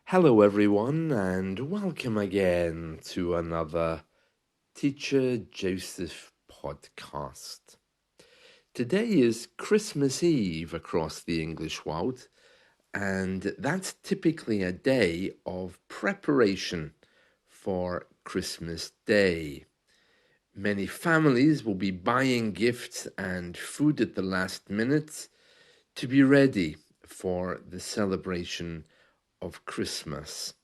Hello, everyone, and welcome again to another Teacher Joseph podcast. Today is Christmas Eve across the English world, and that's typically a day of preparation for Christmas Day. Many families will be buying gifts and food at the last minute to be ready for the celebration of Christmas.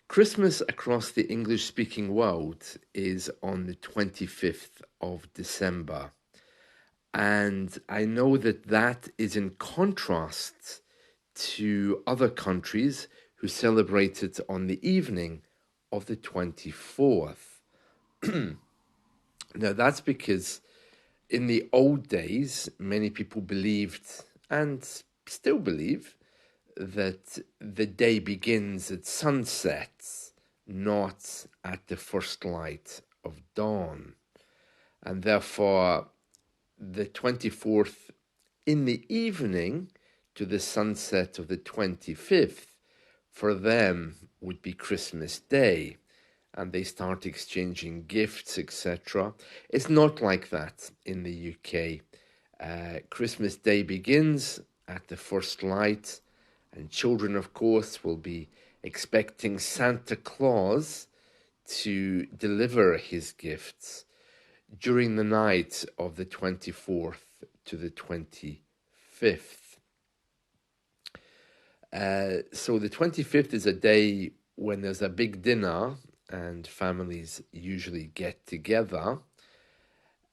Christmas across the English-speaking world is on the 25th of December. And I know that is in contrast to other countries who celebrate it on the evening of the 24th. Now, that's because in the old days, many people believed, and still believe, that the day begins at sunset, not at the first light of dawn. And therefore, the 24th in the evening to the sunset of the 25th, for them would be Christmas Day. And they start exchanging gifts, etc. It's not like that in the UK. Christmas Day begins at the first light, and children, of course, will be expecting Santa Claus to deliver his gifts during the night of the 24th to the 25th. So the 25th is a day when there's a big dinner and families usually get together.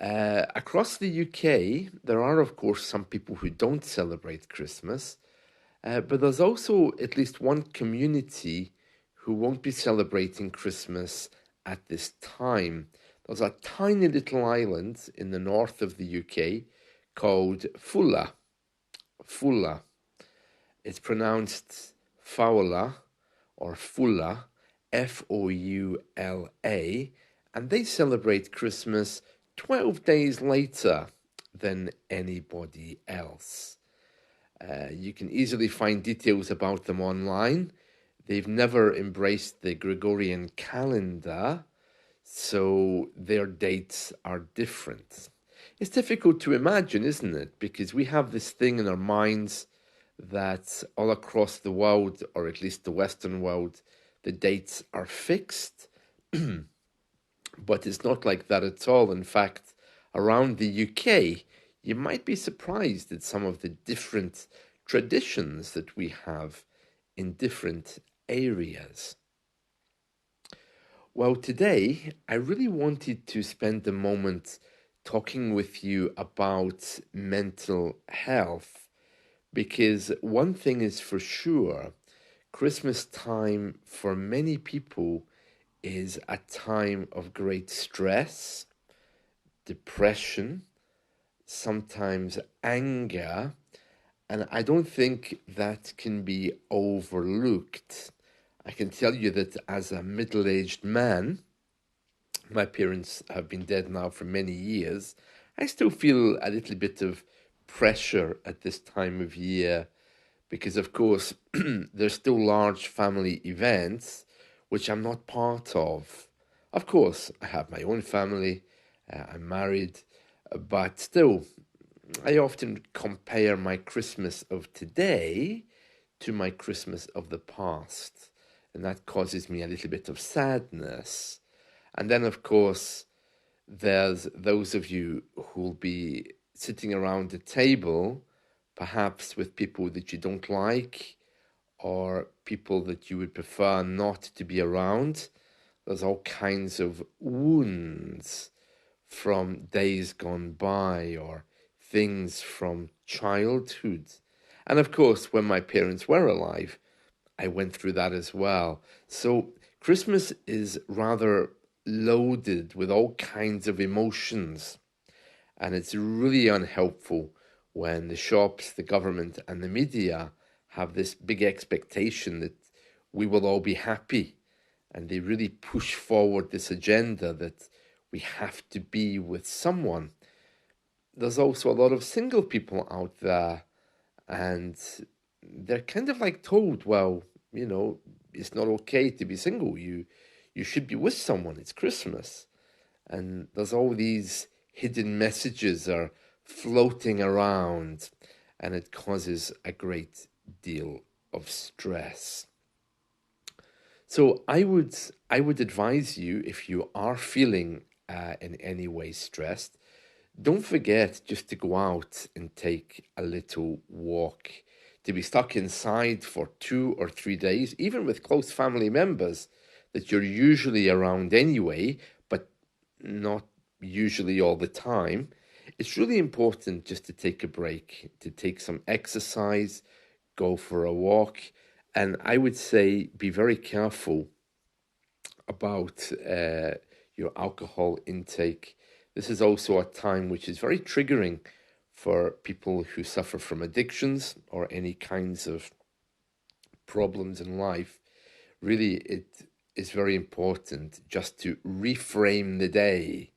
Across the UK, there are, of course, some people who don't celebrate Christmas, but there's also at least one community who won't be celebrating Christmas at this time. There's a tiny little island in the north of the UK called Fulla. Fulla. It's pronounced Faula or Fulla, Foula, and they celebrate Christmas 12 days later than anybody else. You can easily find details about them online. They've never embraced the Gregorian calendar, so their dates are different. It's difficult to imagine, isn't it? Because we have this thing in our minds that all across the world, or at least the Western world, the dates are fixed. But it's not like that at all. In fact, around the UK, you might be surprised at some of the different traditions that we have in different areas. Well, today, I really wanted to spend a moment talking with you about mental health, because one thing is for sure, Christmas time for many people is a time of great stress, depression, sometimes anger, and I don't think that can be overlooked. I can tell you that as a middle-aged man, my parents have been dead now for many years, I still feel a little bit of pressure at this time of year because, of course, there's still large family events which I'm not part of. Of course, I have my own family, I'm married, but still, I often compare my Christmas of today to my Christmas of the past, and that causes me a little bit of sadness. And then, of course, there's those of you who'll be sitting around the table, perhaps with people that you don't like, or people that you would prefer not to be around. There's all kinds of wounds from days gone by or things from childhood. And of course, when my parents were alive, I went through that as well. So Christmas is rather loaded with all kinds of emotions. And it's really unhelpful when the shops, the government, and the media have this big expectation that we will all be happy. And they really push forward this agenda that we have to be with someone. There's also a lot of single people out there, and they're kind of like told, well, you know, it's not okay to be single. You should be with someone. It's Christmas. And there's all these hidden messages are floating around, and it causes a great deal of stress. So I would advise you, if you are feeling in any way stressed, don't forget just to go out and take a little walk. To be stuck inside for 2 or 3 days, even with close family members that you're usually around anyway, but not usually all the time, it's really important just to take a break, to take some exercise, go for a walk, and I would say be very careful about your alcohol intake. This is also a time which is very triggering for people who suffer from addictions or any kinds of problems in life. Really, it is very important just to reframe the day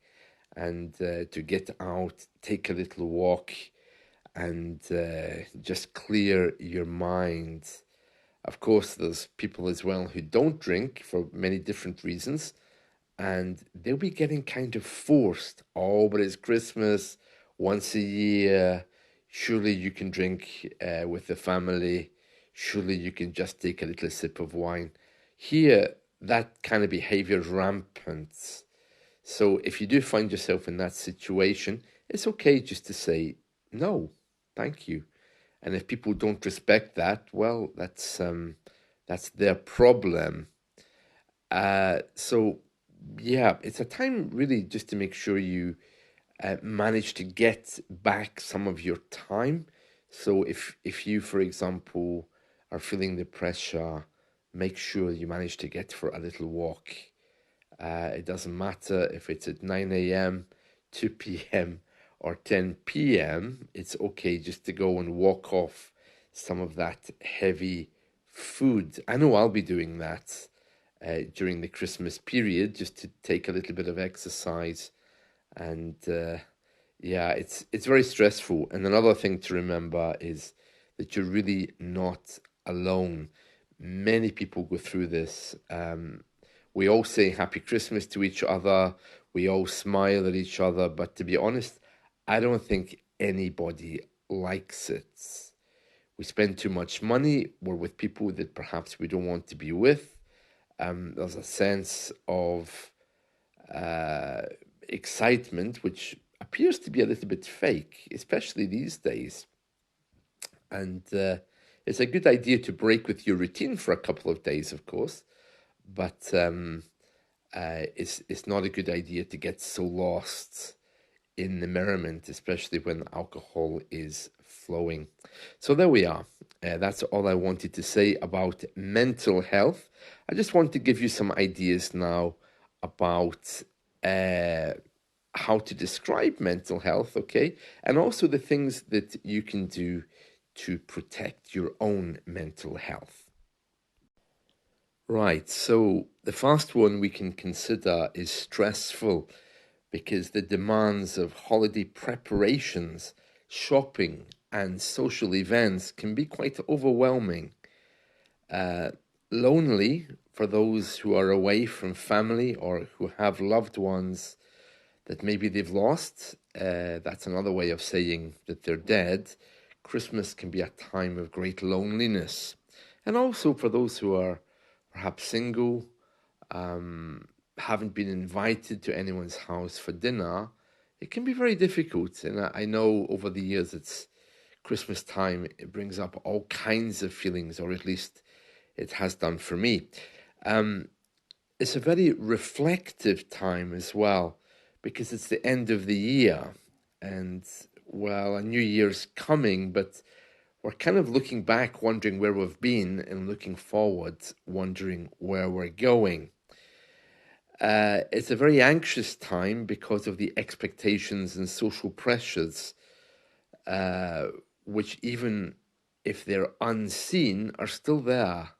and to get out, take a little walk, and just clear your mind. Of course, there's people as well who don't drink for many different reasons, and they'll be getting kind of forced. Oh, but it's Christmas once a year. Surely you can drink with the family. Surely you can just take a little sip of wine. Here, that kind of behavior is rampant. So if you do find yourself in that situation, it's okay just to say no, thank you. And if people don't respect that, well, that's their problem. So yeah, it's a time really just to make sure you manage to get back some of your time. So if you, for example, are feeling the pressure, make sure you manage to get for a little walk. It doesn't matter if it's at 9 a.m., 2 p.m., or 10 p.m., it's okay just to go and walk off some of that heavy food. I know I'll be doing that during the Christmas period just to take a little bit of exercise. And yeah, it's very stressful. And another thing to remember is that you're really not alone. Many people go through this. We all say Happy Christmas to each other. We all smile at each other. But to be honest, I don't think anybody likes it. We spend too much money. We're with people that perhaps we don't want to be with. There's a sense of uh, excitement, which appears to be a little bit fake, especially these days. And it's a good idea to break with your routine for a couple of days, of course, but it's not a good idea to get so lost in the merriment, especially when alcohol is flowing. So there we are. That's all I wanted to say about mental health. I just want to give you some ideas now about uh, how to describe mental health, okay? And also the things that you can do to protect your own mental health. Right, so the first one we can consider is stressful because the demands of holiday preparations, shopping, and social events can be quite overwhelming. Uh, Lonely for those who are away from family or who have loved ones that maybe they've lost. That's another way of saying that they're dead. Christmas can be a time of great loneliness. And also for those who are perhaps single, haven't been invited to anyone's house for dinner, it can be very difficult. And I know over the years it's Christmas time, it brings up all kinds of feelings, or at least it has done for me. Um, it's a very reflective time as well because it's the end of the year and well, a new year's coming, but we're kind of looking back, wondering where we've been, and looking forward, wondering where we're going. It's a very anxious time because of the expectations and social pressures, uh, which, even if they're unseen, are still there.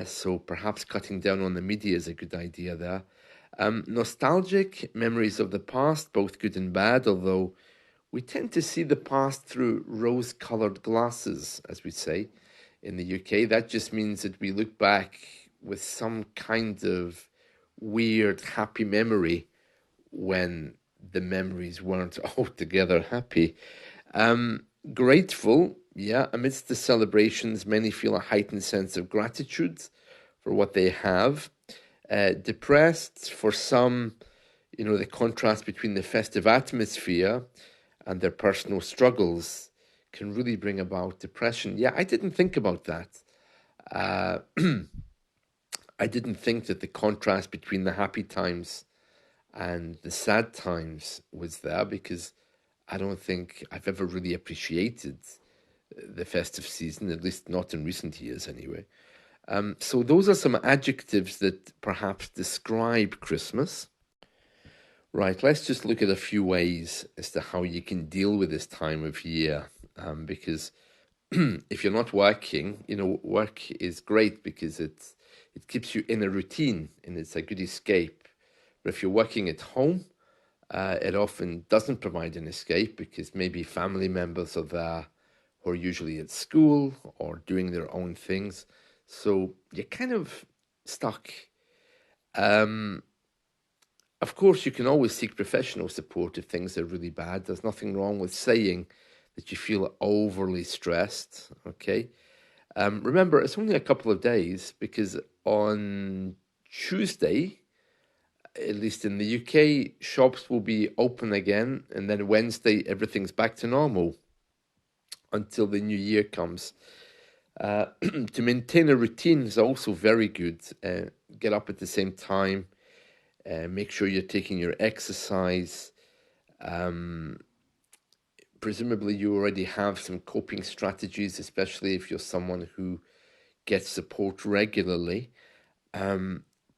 So perhaps cutting down on the media is a good idea there. Nostalgic memories of the past, both good and bad, although we tend to see the past through rose-colored glasses, as we say in the UK. That just means that we look back with some kind of weird, happy memory when the memories weren't altogether happy. Grateful, yeah, amidst the celebrations, many feel a heightened sense of gratitude for what they have. Depressed, for some, the contrast between the festive atmosphere and their personal struggles can really bring about depression. Yeah, I didn't think about that. Uh, I didn't think that the contrast between the happy times and the sad times was there, because I don't think I've ever really appreciated the festive season, at least not in recent years anyway. So those are some adjectives that perhaps describe Christmas. Right, let's just look at a few ways as to how you can deal with this time of year. Because if you're not working, work is great because it keeps you in a routine and it's a good escape. But if you're working at home, it often doesn't provide an escape because maybe family members are there who are usually at school or doing their own things. So you're kind of stuck. Um, of course, you can always seek professional support if things are really bad. There's nothing wrong with saying that you feel overly stressed, okay? Remember, it's only a couple of days because on Tuesday, at least in the UK, shops will be open again, and then Wednesday, everything's back to normal until the new year comes. To maintain a routine is also very good. Get up at the same time, make sure you're taking your exercise. Presumably, you already have some coping strategies, especially if you're someone who gets support regularly.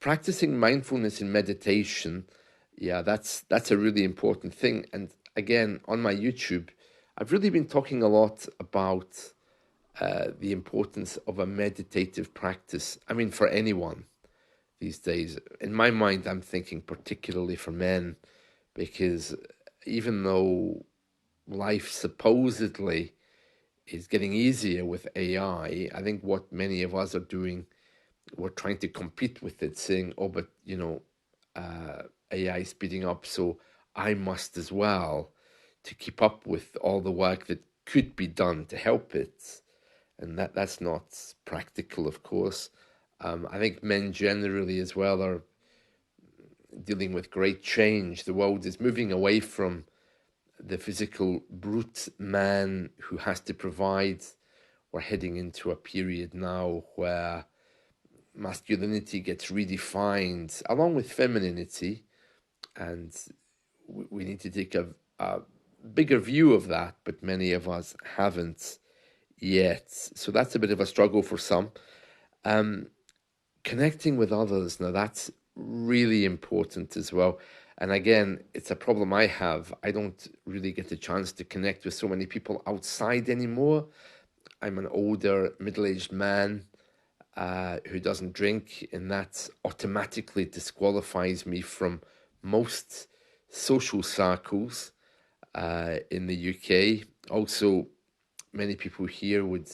Practicing mindfulness and meditation, yeah, that's a really important thing. And again, on my YouTube, I've really been talking a lot about the importance of a meditative practice. I mean, for anyone these days. In my mind, I'm thinking particularly for men, because even though life supposedly is getting easier with AI, I think what many of us are doing, we're trying to compete with it, saying, "Oh, but AI is speeding up, so I must as well to keep up with all the work that could be done to help it." And that's not practical, of course. I think men generally as well are dealing with great change. The world is moving away from the physical brute man who has to provide. We're heading into a period now where masculinity gets redefined along with femininity, and we need to take a bigger view of that, but many of us haven't yet. So that's a bit of a struggle for some. Connecting with others, now that's really important as well. And again, it's a problem I have. I don't really get the chance to connect with so many people outside anymore. I'm an older, middle-aged man who doesn't drink, and that automatically disqualifies me from most social circles in the UK. Also, many people here would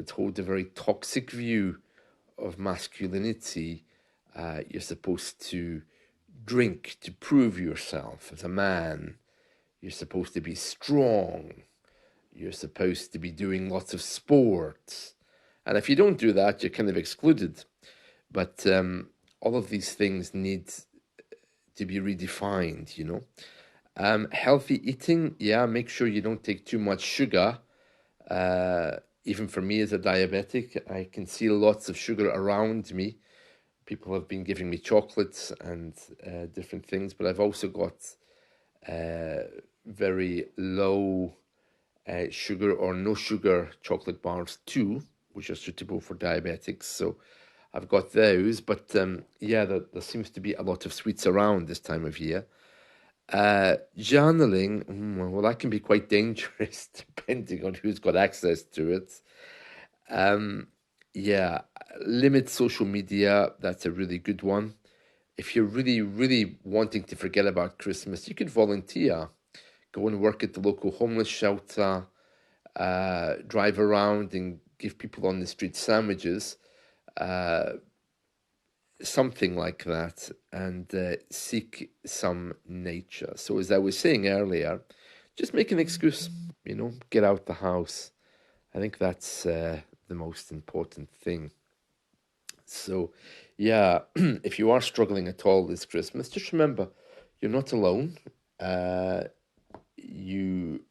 hold a very toxic view of masculinity. You're supposed to drink to prove yourself as a man. You're supposed to be strong. You're supposed to be doing lots of sports. And if you don't do that, you're kind of excluded. But all of these things need to be redefined. Healthy eating, yeah, make sure you don't take too much sugar. Even for me as a diabetic, I can see lots of sugar around me. People have been giving me chocolates and different things, but I've also got very low sugar or no sugar chocolate bars too, which are suitable for diabetics. So I've got those, but yeah, there seems to be a lot of sweets around this time of year. Journaling, well, that can be quite dangerous depending on who's got access to it. Yeah, limit social media. That's a really good one. If you're really, really wanting to forget about Christmas, you could volunteer. go and work at the local homeless shelter, drive around and give people on the street sandwiches, uh, something like that, and seek some nature. So, as I was saying earlier, just make an excuse, get out the house. I think that's the most important thing. So, yeah, if you are struggling at all this Christmas, just remember you're not alone. You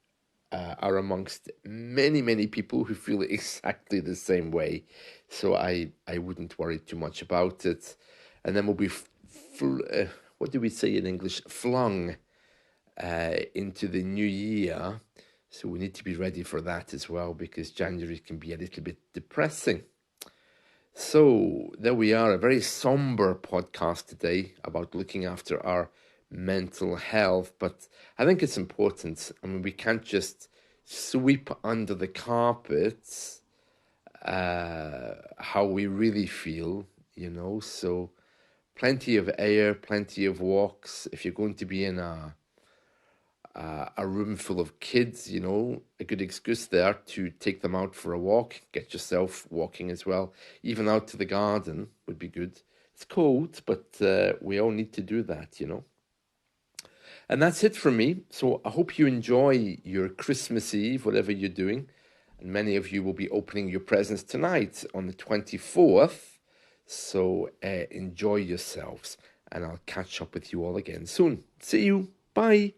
are amongst many, many people who feel exactly the same way. So I wouldn't worry too much about it. And then we'll be, what do we say in English? Flung into the new year. So we need to be ready for that as well, because January can be a little bit depressing. So there we are, a very somber podcast today about looking after our mental health. But I think it's important. I mean, we can't just sweep under the carpet how we really feel, So plenty of air, plenty of walks. If you're going to be in a room full of kids, a good excuse there to take them out for a walk, get yourself walking as well. Even out to the garden would be good. It's cold, but we all need to do that. And that's it from me. So I hope you enjoy your Christmas Eve, whatever you're doing. And many of you will be opening your presents tonight on the 24th. So enjoy yourselves. And I'll catch up with you all again soon. See you. Bye.